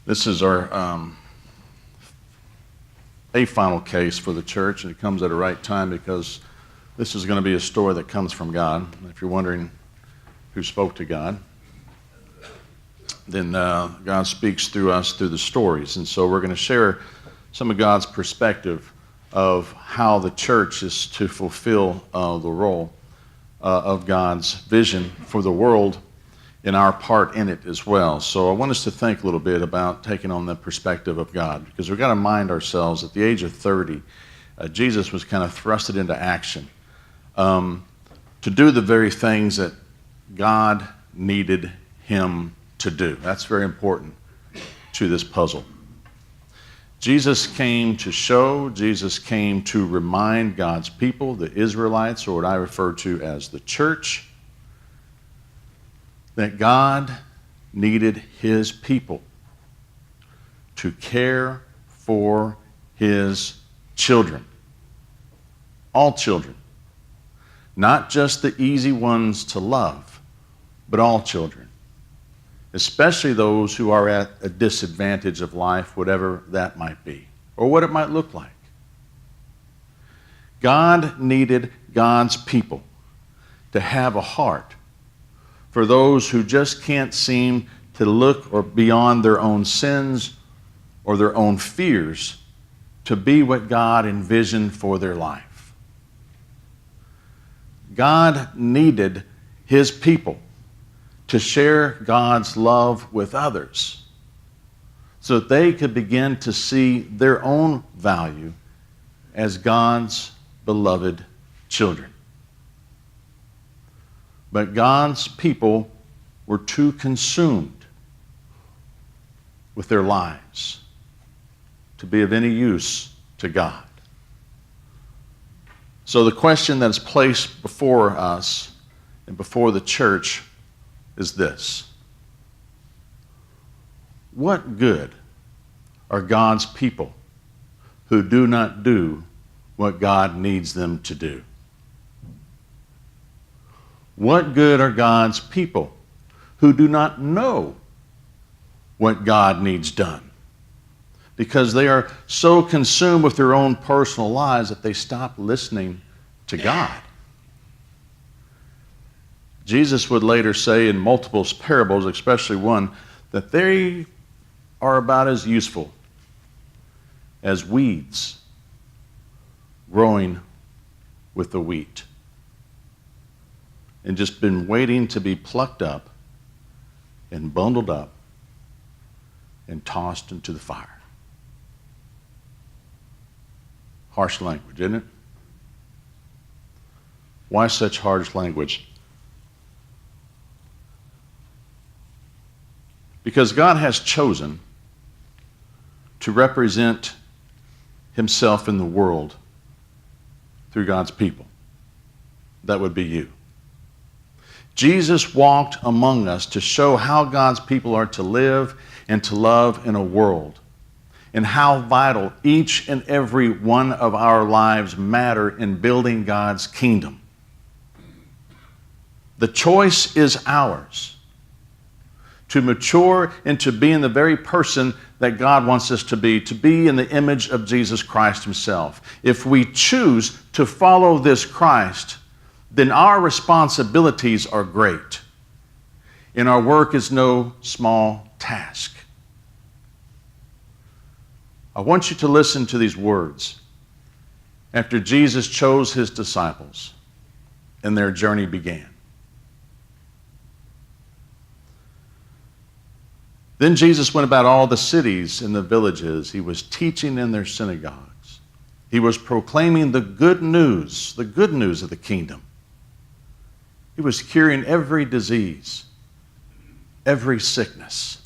This is our a final case for the church, and it comes at the right time because this is going to be a story that comes from God. If you're wondering who spoke to God, then God speaks through us through the stories. And so we're going to share some of God's perspective of how the church is to fulfill the role of God's vision for the world and our part in it as well. So I want us to think a little bit about taking on the perspective of God, because we've got to mind ourselves at the age of 30, Jesus was kind of thrusted into action to do the very things that God needed him to do. That's very important to this puzzle. Jesus came to show, Jesus came to remind God's people, the Israelites, or what I refer to as the church, that God needed his people to care for his children. All children. Not just the easy ones to love, but all children. Especially those who are at a disadvantage of life, whatever that might be, or what it might look like. God needed God's people to have a heart for those who just can't seem to look or beyond their own sins or their own fears to be what God envisioned for their life. God needed his people to share God's love with others so that they could begin to see their own value as God's beloved children. But God's people were too consumed with their lives to be of any use to God. So the question that is placed before us and before the church is this: what good are God's people who do not do what God needs them to do? What good are God's people who do not know what God needs done? Because they are so consumed with their own personal lives that they stop listening to God. Jesus would later say in multiple parables, especially one, that they are about as useful as weeds growing with the wheat, and just been waiting to be plucked up and bundled up and tossed into the fire. Harsh language, isn't it? Why such harsh language? Because God has chosen to represent himself in the world through God's people. That would be you. Jesus walked among us to show how God's people are to live and to love in a world, and how vital each and every one of our lives matter in building God's kingdom. The choice is ours to mature into being the very person that God wants us to be in the image of Jesus Christ himself. If we choose to follow this Christ, then our responsibilities are great, and our work is no small task. I want you to listen to these words after Jesus chose his disciples and their journey began. Then Jesus went about all the cities and the villages. He was teaching in their synagogues. He was proclaiming the good news of the kingdom. He was curing every disease, every sickness.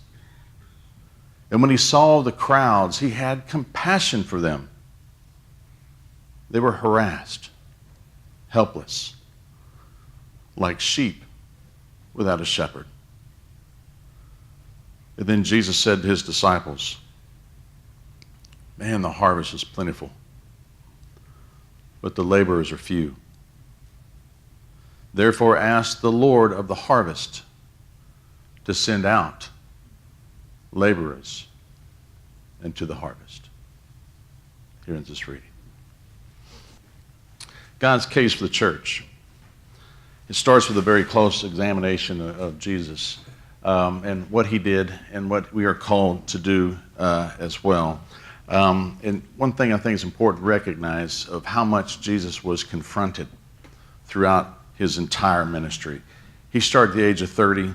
And when he saw the crowds, he had compassion for them. They were harassed, helpless, like sheep without a shepherd. And then Jesus said to his disciples, "Man, the harvest is plentiful, but the laborers are few. Therefore ask the Lord of the harvest to send out laborers into the harvest. Here ends this reading. God's case for the church. It starts with a very close examination of Jesus and what he did and what we are called to do as well. And one thing I think is important to recognize of how much Jesus was confronted throughout his entire ministry. He started at the age of 30.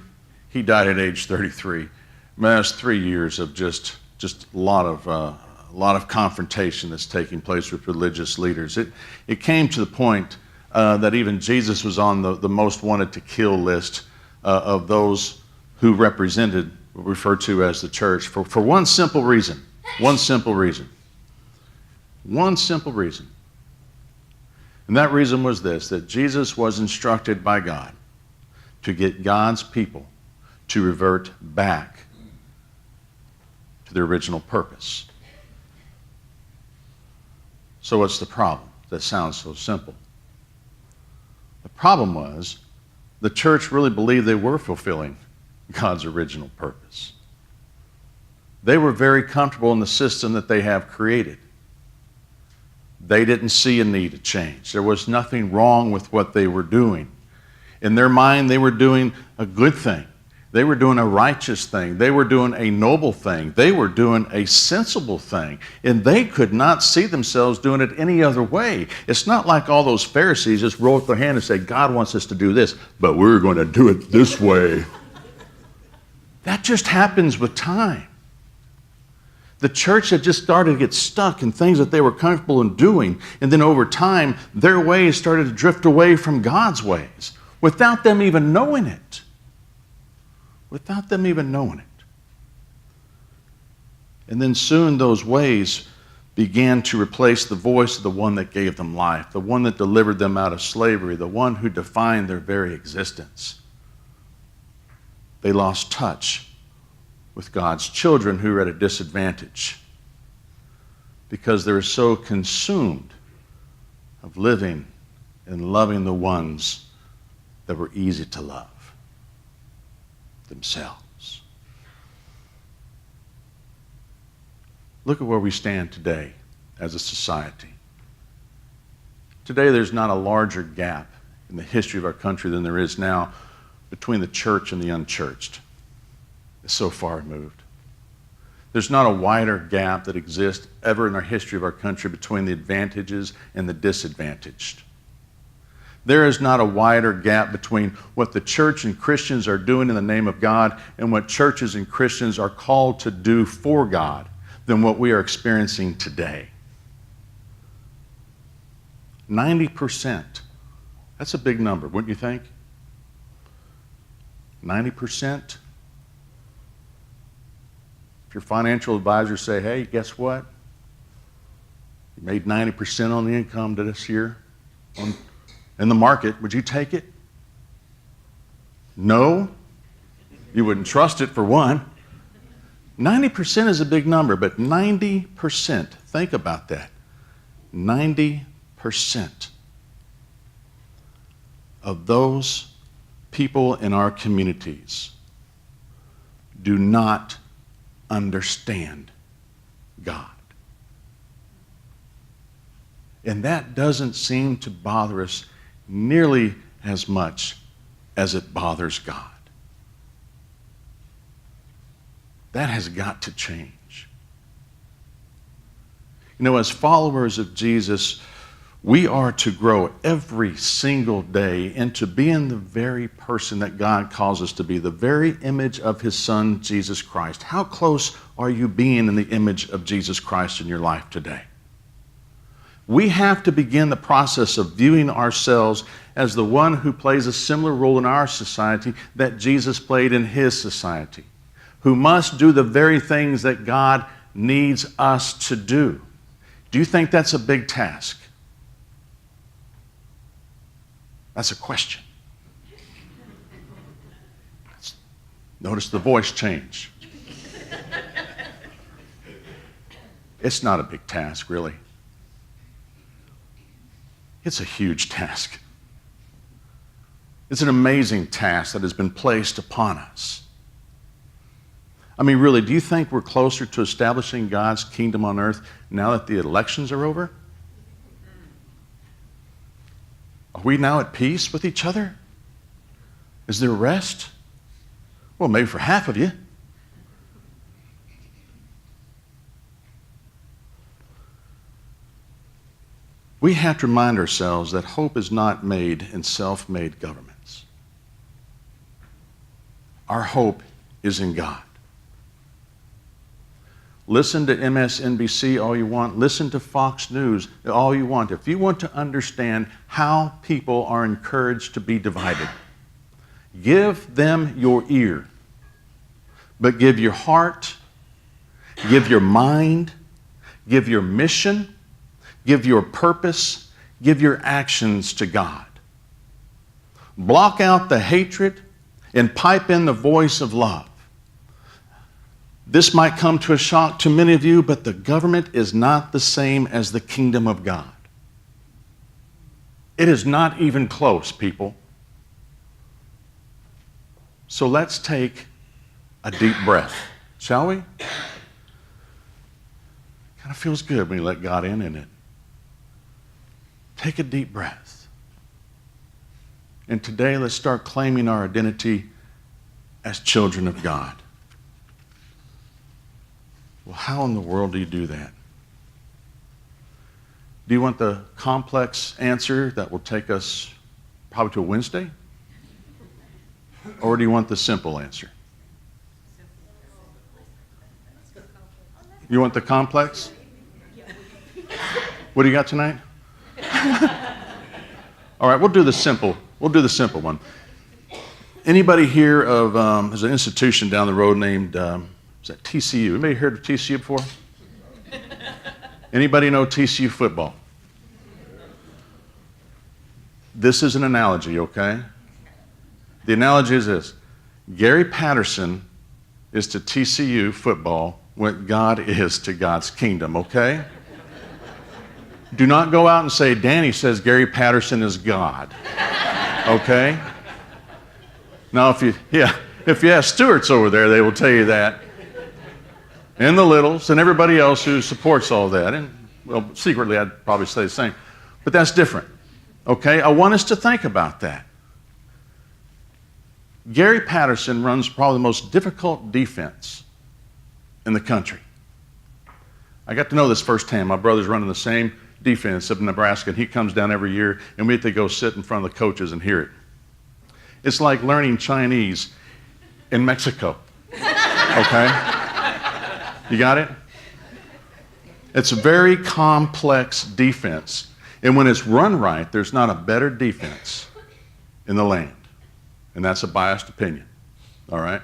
He died at age 33. I mean, that was 3 years of just a lot of confrontation that's taking place with religious leaders. It came to the point that even Jesus was on the most wanted to kill list of those who represented, referred to as the church, for one simple reason. One simple reason. One simple reason. And that reason was this, that Jesus was instructed by God to get God's people to revert back to their original purpose. So what's the problem? That sounds so simple. The problem was the church really believed they were fulfilling God's original purpose. They were very comfortable in the system that they have created. They didn't see a need to change. There was nothing wrong with what they were doing. In their mind, they were doing a good thing. They were doing a righteous thing. They were doing a noble thing. They were doing a sensible thing. And they could not see themselves doing it any other way. It's not like all those Pharisees just roll up their hand and say, God wants us to do this, but we're going to do it this way. That just happens with time. The church had just started to get stuck in things that they were comfortable in doing. And then over time, their ways started to drift away from God's ways without them even knowing it. Without them even knowing it. And then soon those ways began to replace the voice of the one that gave them life, the one that delivered them out of slavery, the one who defined their very existence. They lost touch with God's children who were at a disadvantage because they were so consumed of living and loving the ones that were easy to love. Themselves. Look at where we stand today as a society. Today there's not a larger gap in the history of our country than there is now between the church and the unchurched. It's so far removed. There's not a wider gap that exists ever in our history of our country between the advantages and the disadvantaged. There is not a wider gap between what the church and Christians are doing in the name of God and what churches and Christians are called to do for God than what we are experiencing today. 90%. That's a big number, wouldn't you think? 90%. If your financial advisors say, hey, guess what? You made 90% on the income this year in the market, would you take it? No. You wouldn't trust it for one. 90% is a big number, but 90%, think about that. 90% of those people in our communities do not understand God. And that doesn't seem to bother us nearly as much as it bothers God. That has got to change. You know, as followers of Jesus, we are to grow every single day into being the very person that God calls us to be, the very image of His Son, Jesus Christ. How close are you being in the image of Jesus Christ in your life today? We have to begin the process of viewing ourselves as the one who plays a similar role in our society that Jesus played in His society, who must do the very things that God needs us to do. Do you think that's a big task? That's a question. Notice the voice change. It's not a big task, really. It's a huge task. It's an amazing task that has been placed upon us. I mean, really, do you think we're closer to establishing God's kingdom on earth now that the elections are over? Are we now at peace with each other? Is there rest? Well, maybe for half of you. We have to remind ourselves that hope is not made in self-made governments. Our hope is in God. Listen to MSNBC all you want. Listen to Fox News all you want. If you want to understand how people are encouraged to be divided, give them your ear, but give your heart, give your mind, give your mission, give your purpose, give your actions to God. Block out the hatred and pipe in the voice of love. This might come to a shock to many of you, but the government is not the same as the kingdom of God. It is not even close, people. So let's take a deep breath, shall we? Kind of feels good when you let God in it? Take a deep breath. And today, let's start claiming our identity as children of God. Well, how in the world do you do that? Do you want the complex answer that will take us probably to a Wednesday? Or do you want the simple answer? You want the complex? What do you got tonight? All right, we'll do the simple. We'll do the simple one. Anybody here of there's an institution down the road named is that TCU? Anybody heard of TCU before? Anybody know TCU football? This is an analogy, okay? The analogy is this: Gary Patterson is to TCU football what God is to God's kingdom, okay? Do not go out and say, Danny says Gary Patterson is God, okay? Now, if you ask Stewart's over there, they will tell you that. And the Littles and everybody else who supports all that. And, well, secretly, I'd probably say the same. But that's different, okay? I want us to think about that. Gary Patterson runs probably the most difficult defense in the country. I got to know this firsthand. My brother's running the same defense up in Nebraska, and he comes down every year, and we have to go sit in front of the coaches and hear it. It's like learning Chinese in Mexico, okay? You got it? It's a very complex defense, and when it's run right, there's not a better defense in the land, and that's a biased opinion, all right?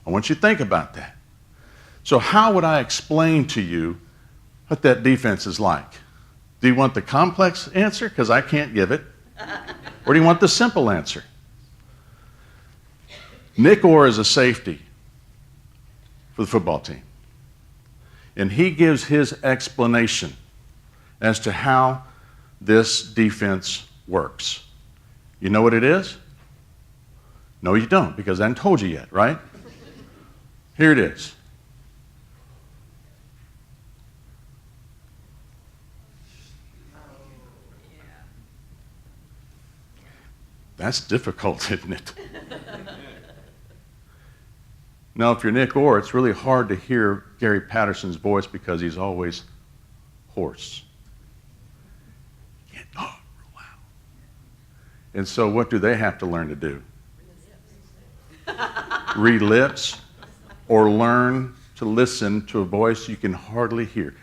I want you to think about that. So how would I explain to you what that defense is like? Do you want the complex answer? Because I can't give it. Or do you want the simple answer? Nick Orr is a safety for the football team. And he gives his explanation as to how this defense works. You know what it is? No, you don't, because I haven't told you yet, right? Here it is. That's difficult, isn't it? Now, if you're Nick Orr, it's really hard to hear Gary Patterson's voice because he's always hoarse. Real loud. And so what do they have to learn to do? Read lips or learn to listen to a voice you can hardly hear.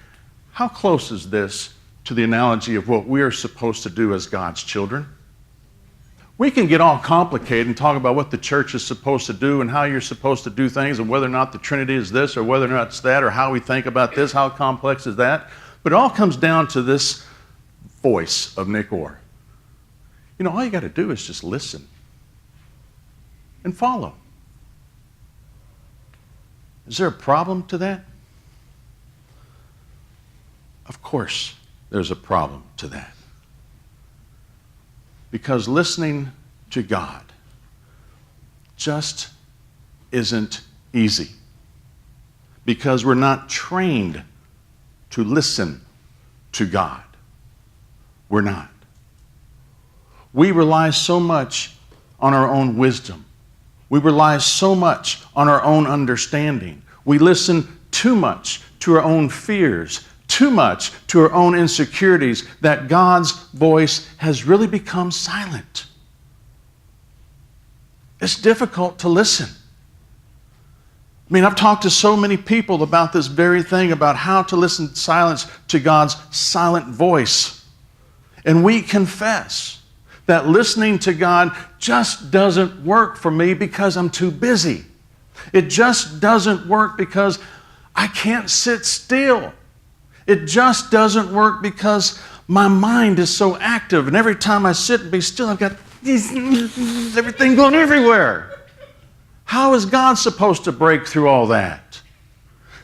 How close is this to the analogy of what we are supposed to do as God's children? We can get all complicated and talk about what the church is supposed to do and how you're supposed to do things and whether or not the Trinity is this or whether or not it's that or how we think about this, how complex is that. But it all comes down to this voice of Nick Orr. You know, all you got to do is just listen and follow. Is there a problem to that? Of course, there's a problem to that. Because listening to God just isn't easy. because we're not trained to listen to God. We're not. We rely so much on our own wisdom. We rely so much on our own understanding. We listen too much to our own fears, too much to our own insecurities, that God's voice has really become silent. It's difficult to listen. I mean, I've talked to so many people about this very thing, about how to listen in silence to God's silent voice. And we confess that listening to God just doesn't work for me because I'm too busy. It just doesn't work because I can't sit still. It just doesn't work because my mind is so active, and every time I sit and be still, I've got everything going everywhere. How is God supposed to break through all that?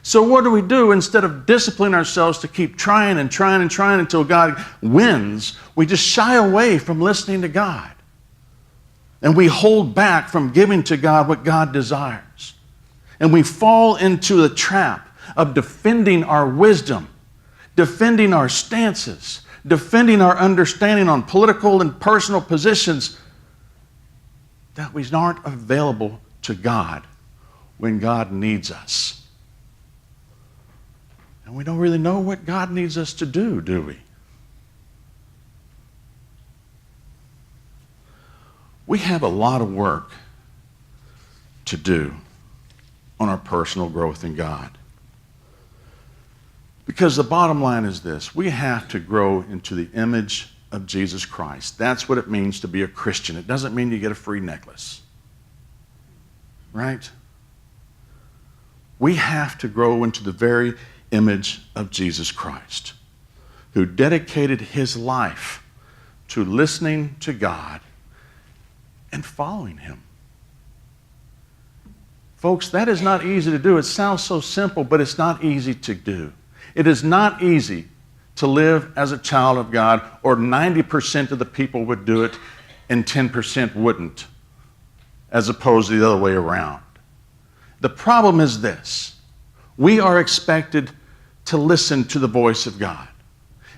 So what do? Instead of disciplining ourselves to keep trying and trying and trying until God wins, we just shy away from listening to God. And we hold back from giving to God what God desires. And we fall into the trap of defending our wisdom, defending our stances, defending our understanding on political and personal positions that we aren't available to God when God needs us. And we don't really know what God needs us to do we? We have a lot of work to do on our personal growth in God. Because the bottom line is this: we have to grow into the image of Jesus Christ. That's what it means to be a Christian. It doesn't mean you get a free necklace. Right? We have to grow into the very image of Jesus Christ, who dedicated his life to listening to God and following him. Folks, that is not easy to do. It sounds so simple, but it's not easy to do. It is not easy to live as a child of God, or 90% of the people would do it and 10% wouldn't, as opposed to the other way around. The problem is this: we are expected to listen to the voice of God.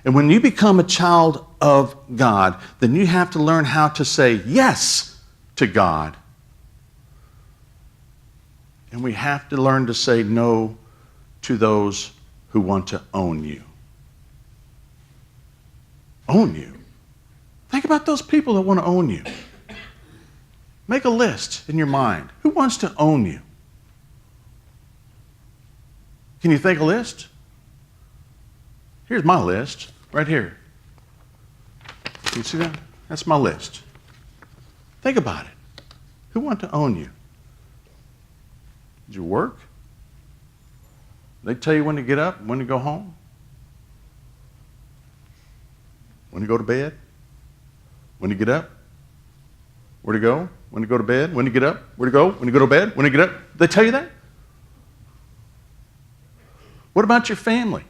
And when you become a child of God, then you have to learn how to say yes to God. And we have to learn to say no to those who want to own you. Own you. Think about those people that want to own you. Make a list in your mind. Who wants to own you? Can you think a list? Here's my list, right here. Can you see that? That's my list. Think about it. Who wants to own you? Did you work? They tell you when to get up, when to go home, when to go to bed, when to get up, where to go, when to go to bed, when to get up, where to go, when to go to bed, when to get up. They tell you that? What about your family?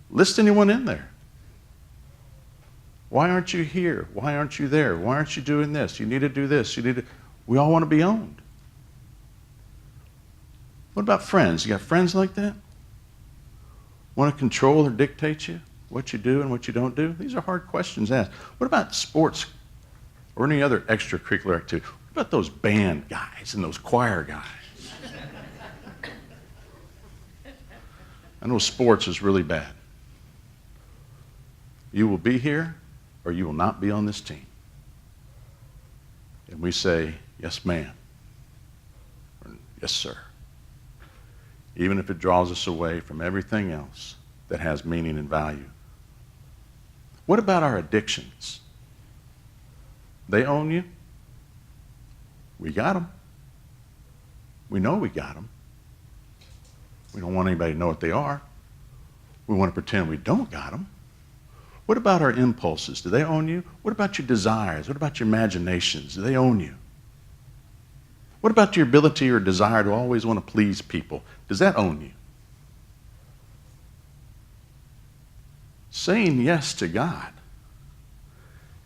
List anyone in there. Why aren't you here? Why aren't you there? Why aren't you doing this? You need to do this. We all want to be owned. What about friends? You got friends like that? Want to control or dictate you? What you do and what you don't do? These are hard questions to ask. What about sports or any other extracurricular activity? What about those band guys and those choir guys? I know sports is really bad. You will be here or you will not be on this team. And we say, yes, ma'am. Or, yes, sir. Even if it draws us away from everything else that has meaning and value. What about our addictions? They own you? We got them. We know we got them. We don't want anybody to know what they are. We want to pretend we don't got them. What about our impulses? Do they own you? What about your desires? What about your imaginations? Do they own you? What about your ability or desire to always want to please people? Does that own you? Saying yes to God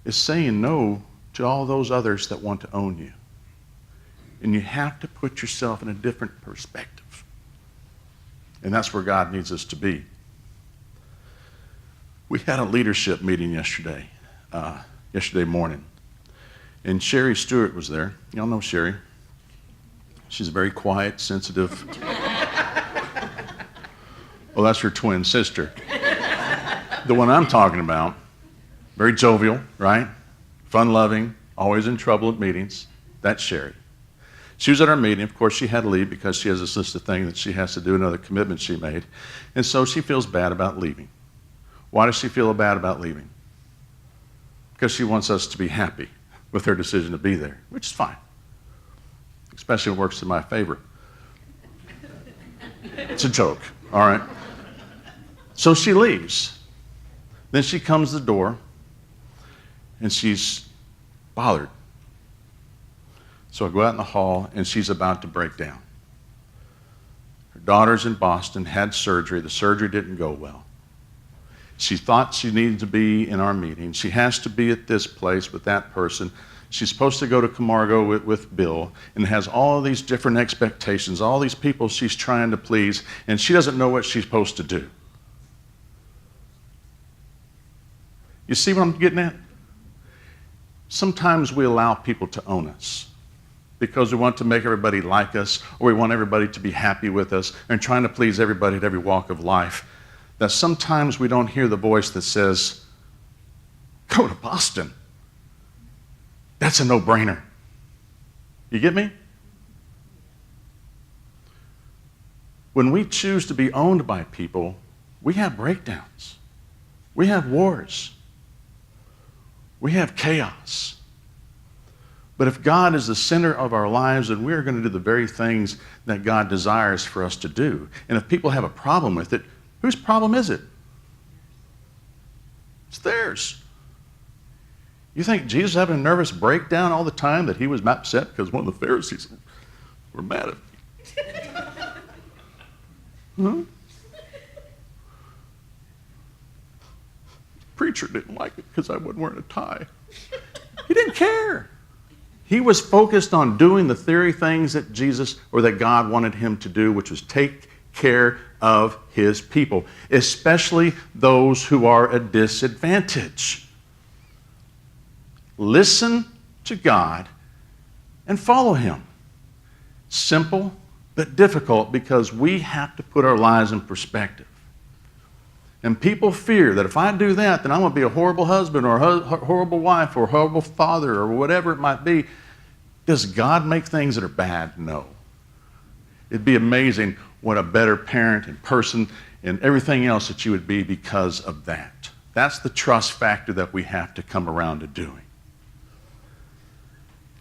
is saying no to all those others that want to own you. And you have to put yourself in a different perspective. And that's where God needs us to be. We had a leadership meeting yesterday morning. And Sherry Stewart was there. Y'all know Sherry. She's very quiet, sensitive. Well, that's her twin sister. The one I'm talking about, very jovial, right? Fun-loving, always in trouble at meetings. That's Sherry. She was at our meeting. Of course, she had to leave because she has this list of things that she has to do, another commitment she made. And so she feels bad about leaving. Why does she feel bad about leaving? Because she wants us to be happy with her decision to be there, which is fine. Especially when it works in my favor. It's a joke, all right? So she leaves. Then she comes to the door, and she's bothered. So I go out in the hall, and she's about to break down. Her daughter's in Boston, had surgery. The surgery didn't go well. She thought she needed to be in our meeting. She has to be at this place with that person. She's supposed to go to Camargo with Bill, and has all these different expectations, all these people she's trying to please, and she doesn't know what she's supposed to do. You see what I'm getting at? Sometimes we allow people to own us because we want to make everybody like us, or we want everybody to be happy with us, and trying to please everybody at every walk of life. That sometimes we don't hear the voice that says, go to Boston. That's a no-brainer. You get me? When we choose to be owned by people, we have breakdowns. We have wars. We have chaos. But if God is the center of our lives, then we're going to do the very things that God desires for us to do. And if people have a problem with it, whose problem is it? It's theirs. You think Jesus was having a nervous breakdown all the time, that he was upset because one of the Pharisees were mad at him? Huh? The preacher didn't like it because I wasn't wearing a tie. He didn't care. He was focused on doing the very things that Jesus or that God wanted him to do, which was take care of his people, especially those who are at disadvantage. Listen to God and follow him. Simple but difficult, because we have to put our lives in perspective. And people fear that if I do that, then I'm going to be a horrible husband or a horrible wife or a horrible father or whatever it might be. Does God make things that are bad? No. It'd be amazing what a better parent and person and everything else that you would be because of that. That's the trust factor that we have to come around to doing.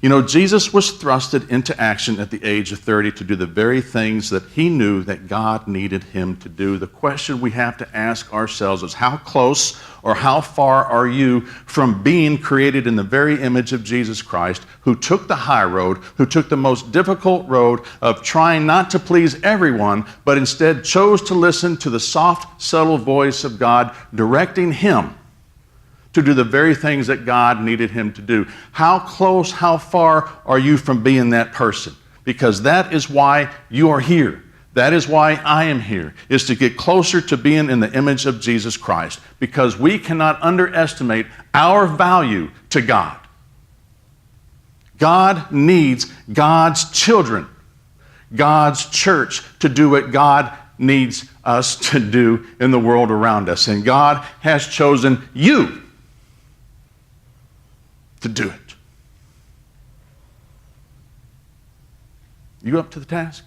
You know, Jesus was thrusted into action at the age of 30 to do the very things that he knew that God needed him to do. The question we have to ask ourselves is, how close or how far are you from being created in the very image of Jesus Christ, who took the high road, who took the most difficult road of trying not to please everyone, but instead chose to listen to the soft, subtle voice of God directing him to do the very things that God needed him to do? How close, how far are you from being that person? Because that is why you are here. That is why I am here, is to get closer to being in the image of Jesus Christ, because we cannot underestimate our value to God. God needs God's children, God's church, to do what God needs us to do in the world around us. And God has chosen you to do it. You up to the task?